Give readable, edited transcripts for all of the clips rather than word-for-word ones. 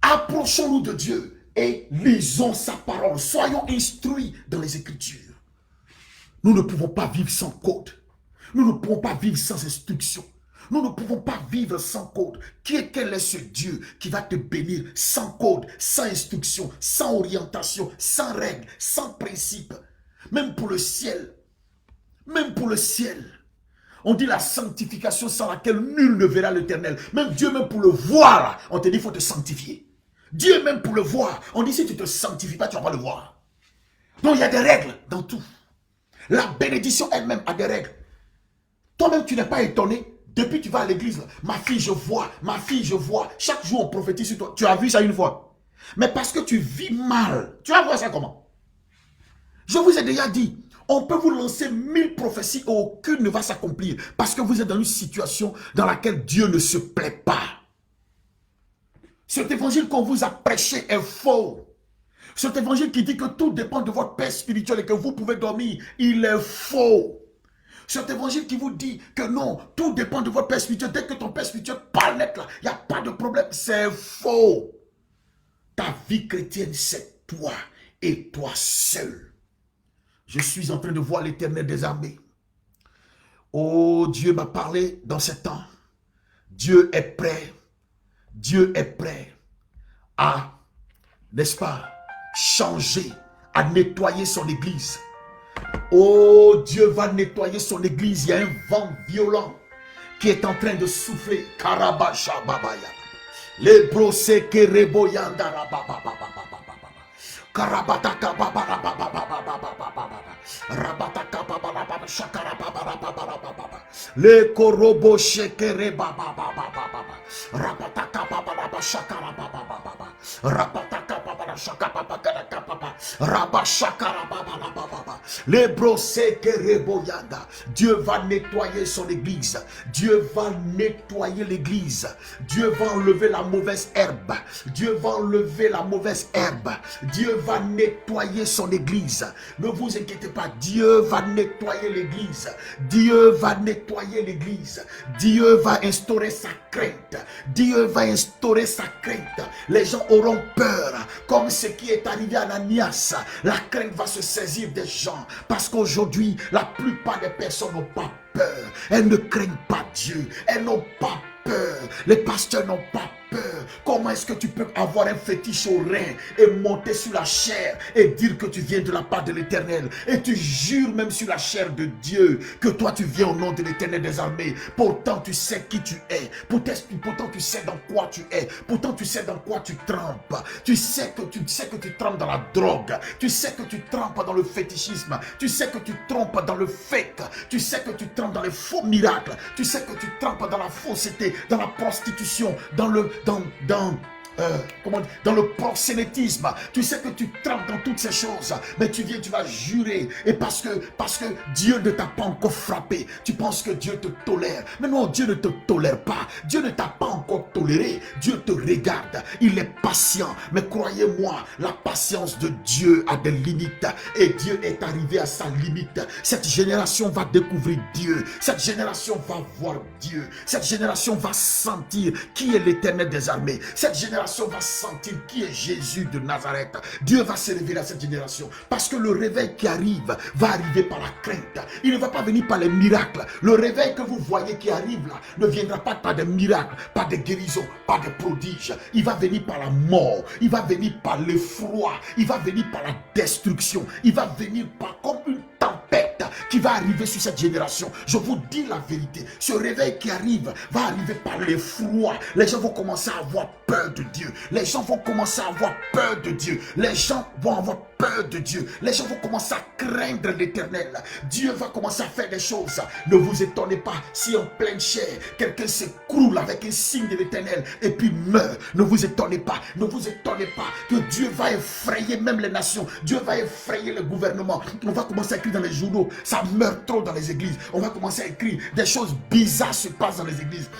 Approchons-nous de Dieu et lisons sa parole. Soyons instruits dans les Écritures. Nous ne pouvons pas vivre sans code. Nous ne pouvons pas vivre sans instruction. Nous ne pouvons pas vivre sans code. Quel est ce Dieu qui va te bénir sans code, sans instruction, sans orientation, sans règles, sans principe? Même pour le ciel. Même pour le ciel. On dit la sanctification sans laquelle nul ne verra l'Éternel. Même Dieu, même pour le voir, on te dit qu'il faut te sanctifier. Dieu, même pour le voir, on dit si tu ne te sanctifies pas, tu ne vas pas le voir. Donc il y a des règles dans tout. La bénédiction elle-même a des règles. Toi-même, tu n'es pas étonné. Depuis que tu vas à l'église, ma fille, je vois, ma fille, je vois. Chaque jour, on prophétise sur toi. Tu as vu ça une fois. Mais parce que tu vis mal, tu vas voir ça comment? Je vous ai déjà dit, on peut vous lancer 1000 prophéties et aucune ne va s'accomplir. Parce que vous êtes dans une situation dans laquelle Dieu ne se plaît pas. Cet évangile qu'on vous a prêché est faux. Cet évangile qui dit que tout dépend de votre paix spirituelle et que vous pouvez dormir, il est faux. Cet évangile qui vous dit que non, tout dépend de votre père spirituel. Dès que ton père spirituel parle net là, il n'y a pas de problème. C'est faux. Ta vie chrétienne, c'est toi et toi seul. Je suis en train de voir l'Éternel des armées. Oh, Dieu m'a parlé dans ce temps. Dieu est prêt. Dieu est prêt à, n'est-ce pas, changer, à nettoyer son église. Oh, Dieu va nettoyer son église. Il y a un vent violent qui est en train de souffler. Karabasha babaya. Les brosses que reboyanda Karabataka babara Rabataka babara shakara babara les korobo shekere babara Rabataka babara shakara babara Rabataka babara shakara babara Rabashakara babara les brosses que reboyanda. Dieu va nettoyer son église. Dieu va nettoyer l'église. Dieu va enlever la mauvaise herbe. Dieu va enlever la mauvaise herbe. Dieu va nettoyer son église. Ne vous inquiétez pas. Dieu va nettoyer l'église. Dieu va nettoyer l'église. Dieu va instaurer sa crainte. Dieu va instaurer sa crainte. Les gens auront peur. Comme ce qui est arrivé à Ananias. La crainte va se saisir des gens. Parce qu'aujourd'hui, la plupart des personnes n'ont pas peur. Elles ne craignent pas Dieu. Elles n'ont pas peur. Les pasteurs n'ont pas peur. Comment est-ce que tu peux avoir un fétiche au rein et monter sur la chair et dire que tu viens de la part de l'Éternel et tu jures même sur la chair de Dieu que toi tu viens au nom de l'Éternel des armées. Pourtant tu sais qui tu es. Pourtant tu sais dans quoi tu es. Pourtant tu sais dans quoi tu trempes. Tu sais que tu trempes dans la drogue. Tu sais que tu trempes dans le fétichisme. Tu sais que tu trompes dans le fake. Tu sais que tu trempes dans les faux miracles. Tu sais que tu trempes dans la fausseté, dans la prostitution, dans le proxénétisme. Tu sais que tu trempes dans toutes ces choses, mais tu viens, tu vas jurer, et parce que Dieu ne t'a pas encore frappé, tu penses que Dieu te tolère. Mais non, Dieu ne te tolère pas. Dieu ne t'a pas encore toléré. Dieu te regarde, il est patient. Mais croyez-moi, la patience de Dieu a des limites, et Dieu est arrivé à sa limite. Cette génération va découvrir Dieu. Cette génération va voir Dieu. Cette génération va sentir qui est l'Éternel des armées. Cette génération va sentir qui est Jésus de Nazareth. Dieu va se révéler à cette génération. Parce que le réveil qui arrive va arriver par la crainte. Il ne va pas venir par les miracles. Le réveil que vous voyez qui arrive là ne viendra pas par des miracles, par des guérisons, par des prodiges. Il va venir par la mort. Il va venir par l'effroi. Il va venir par la destruction. Il va venir par comme une tempête qui va arriver sur cette génération. Je vous dis la vérité. Ce réveil qui arrive va arriver par l'effroi. Les gens vont commencer à avoir peur de Dieu. Les gens vont commencer à avoir peur de Dieu. Les gens vont avoir peur de Dieu. Les gens vont commencer à craindre l'Éternel. Dieu va commencer à faire des choses. Ne vous étonnez pas si en pleine chair, quelqu'un s'écroule avec un signe de l'Éternel et puis meurt. Ne vous étonnez pas. Ne vous étonnez pas que Dieu va effrayer même les nations. Dieu va effrayer le gouvernement. On va commencer à écrire dans les journaux. Ça meurt trop dans les églises. On va commencer à écrire des choses bizarres se passent dans les églises.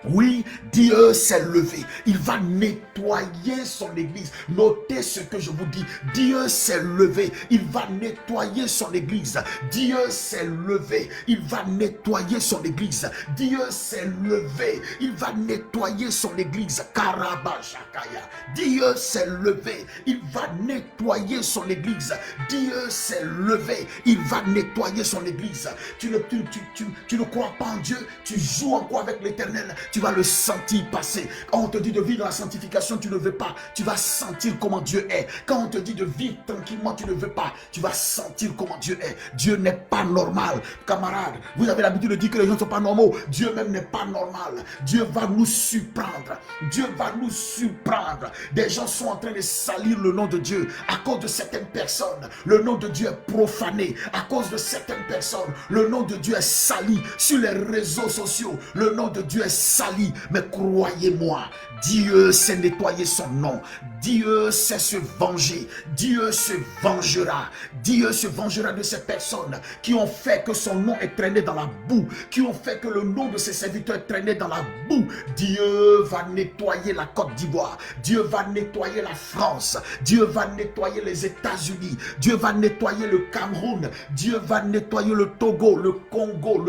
Oui, Dieu s'est levé. Il va nettoyer son église. Notez ce que je vous dis. Dieu s'est levé. Il va nettoyer son église. Dieu s'est levé. Il va nettoyer son église. Dieu s'est levé. Il va nettoyer son église. Karabashakaya. Dieu s'est levé. Il va nettoyer son église. Dieu s'est levé. Il va nettoyer son église. Tu ne crois pas en Dieu. Tu joues encore avec l'Éternel. Tu vas le sentir passer. Quand on te dit de vivre dans la sanctification, tu ne veux pas. Tu vas sentir comment Dieu est. Quand on te dit de vivre tranquillement, tu ne veux pas. Tu vas sentir comment Dieu est. Dieu n'est pas normal. Camarade, vous avez l'habitude de dire que les gens ne sont pas normaux. Dieu même n'est pas normal. Dieu va nous surprendre. Dieu va nous surprendre. Des gens sont en train de salir le nom de Dieu. À cause de certaines personnes, le nom de Dieu est profané. À cause de certaines personnes, le nom de Dieu est sali. Sur les réseaux sociaux, le nom de Dieu est sali. Mais croyez-moi, Dieu sait nettoyer son nom. Dieu sait se venger. Dieu se vengera. Dieu se vengera de ces personnes qui ont fait que son nom est traîné dans la boue, qui ont fait que le nom de ses serviteurs est traîné dans la boue. Dieu va nettoyer la Côte d'Ivoire. Dieu va nettoyer la France. Dieu va nettoyer les États-Unis. Dieu va nettoyer le Cameroun. Dieu va nettoyer le Togo, le Congo,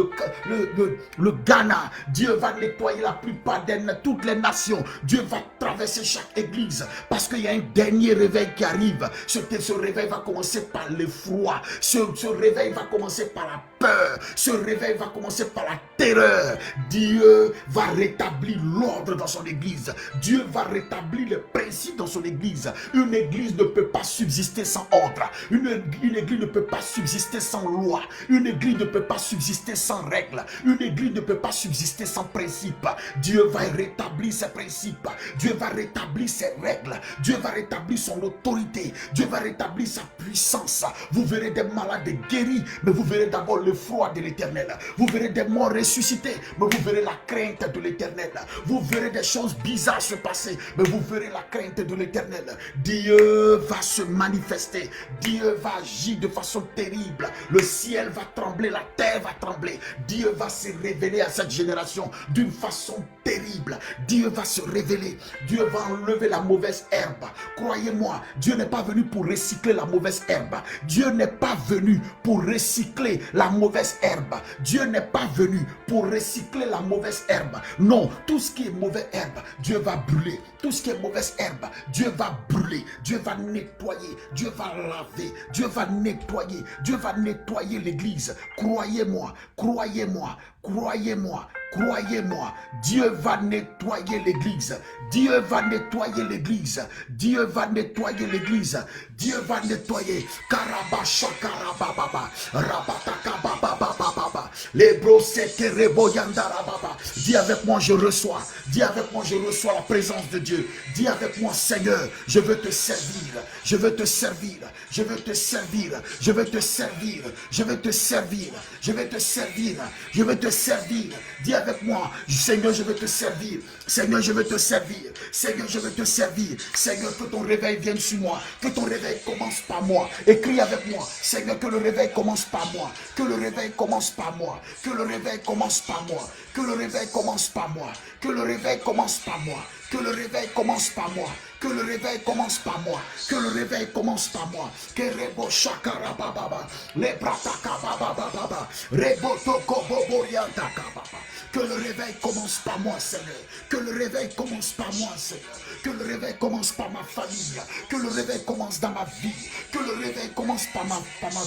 le Ghana. Dieu va nettoyer la plupart de toutes les nations. Dieu va traverser chaque église parce qu'il y a un dernier réveil qui arrive. Ce réveil va commencer par l'effroi. Ce réveil va commencer par la peur. Ce réveil va commencer par la terreur. Dieu va rétablir l'ordre dans son église. Dieu va rétablir les principes dans son église. Une église ne peut pas subsister sans ordre. Une église ne peut pas subsister sans loi. Une église ne peut pas subsister sans règles. Une église ne peut pas subsister sans principe. Dieu va rétablir ses principes. Dieu va rétablir ses règles. Dieu va rétablir son autorité. Dieu va rétablir sa puissance. Vous verrez des malades guéris, mais vous verrez d'abord le froid de l'Éternel. Vous verrez des morts ressuscités, mais vous verrez la crainte de l'Éternel. Vous verrez des choses bizarres se passer, mais vous verrez la crainte de l'Éternel. Dieu va se manifester. Dieu va agir de façon terrible. Le ciel va trembler, la terre va trembler. Dieu va se révéler à cette génération d'une façon terrible. Dieu va se révéler. Dieu va enlever la mauvaise herbe. Croyez-moi, Dieu n'est pas venu pour recycler la mauvaise herbe. Dieu n'est pas venu pour recycler la mauvaise herbe. Dieu n'est pas venu pour recycler la mauvaise herbe. Non, tout ce qui est mauvaise herbe, Dieu va brûler. Tout ce qui est mauvaise herbe, Dieu va brûler. Dieu va nettoyer. Dieu va laver. Dieu va nettoyer. Dieu va nettoyer l'église. Croyez-moi, croyez-moi, croyez-moi. Croyez-moi, Dieu va nettoyer l'église. Dieu va nettoyer l'église. Dieu va nettoyer l'église. Dieu va nettoyer. Karabasha karababa. Rabataka bababa. Les brosettes reboyandarababa. Dis avec moi, je reçois. Dis avec moi, je reçois la présence de Dieu. Dis avec moi, Seigneur, je veux te servir. Je veux te servir. Je veux te servir. Je veux te servir. Je veux te servir. Je veux te servir. Je veux te servir. Dis avec moi, Seigneur, je veux te servir. Seigneur, je veux te servir. Seigneur, je veux te servir. Seigneur, que ton réveil vienne sur moi. Que ton réveil commence par moi. Écris avec moi. Seigneur, que le réveil commence par moi. Que le réveil commence par moi. Que le réveil commence par moi. Que le réveil commence par moi. Que le réveil commence par moi. Que le réveil commence par moi. Que le réveil commence par moi. Que le réveil commence par moi. Que rebo shakara baba. Les brataka baba. Rebo toko bobo yantaka baba. Que le réveil commence par moi, Seigneur. Que le réveil commence par moi, Seigneur. Que le réveil commence par ma famille. Que le réveil commence dans ma vie. Que le réveil commence par ma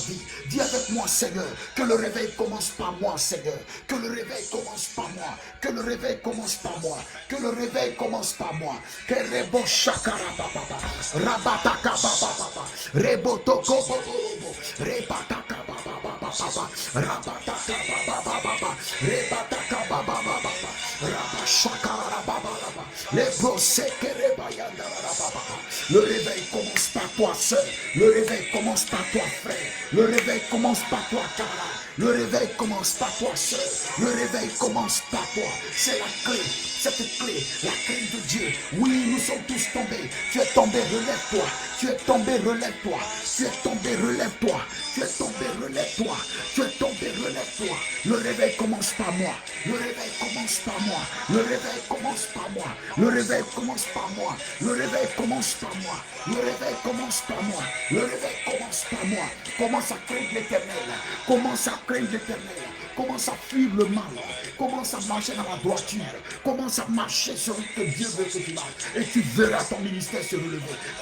vie. Dis avec moi, Seigneur. Que le réveil commence par moi, Seigneur. Que le réveil commence par moi. Que le réveil commence par moi. Que le réveil commence par moi. Que rebo shakara baba. Rabataka baba. Rebo toko bobo. Rebataka baba. Rabataka baba. Rebataka baba. Rabashakara baba. Les brossés le réveil commence par toi seul. Le réveil commence par toi frère. Le réveil commence par toi camarade. Le réveil commence par toi seul. Le réveil commence par toi. C'est la clé. Cette clé, la clé de Dieu. Oui, nous sommes tous tombés. Tu es tombé, relève-toi. Tu es tombé, relève-toi. Tu es tombé, relève-toi. Tu es tombé, relève-toi. Tu es tombé, relève-toi. Le réveil commence par moi. Le réveil commence par moi. Le réveil commence par moi. Le réveil commence par moi. Le réveil commence par moi. Le réveil commence par moi. Le réveil commence par moi. Commence à craindre l'Éternel. Commence à craindre l'Éternel. Commence à fuir le mal. Commence à marcher dans la droiture. Commence à marcher sur ce que Dieu veut que tu marches. Et tu verras ton ministère se relever.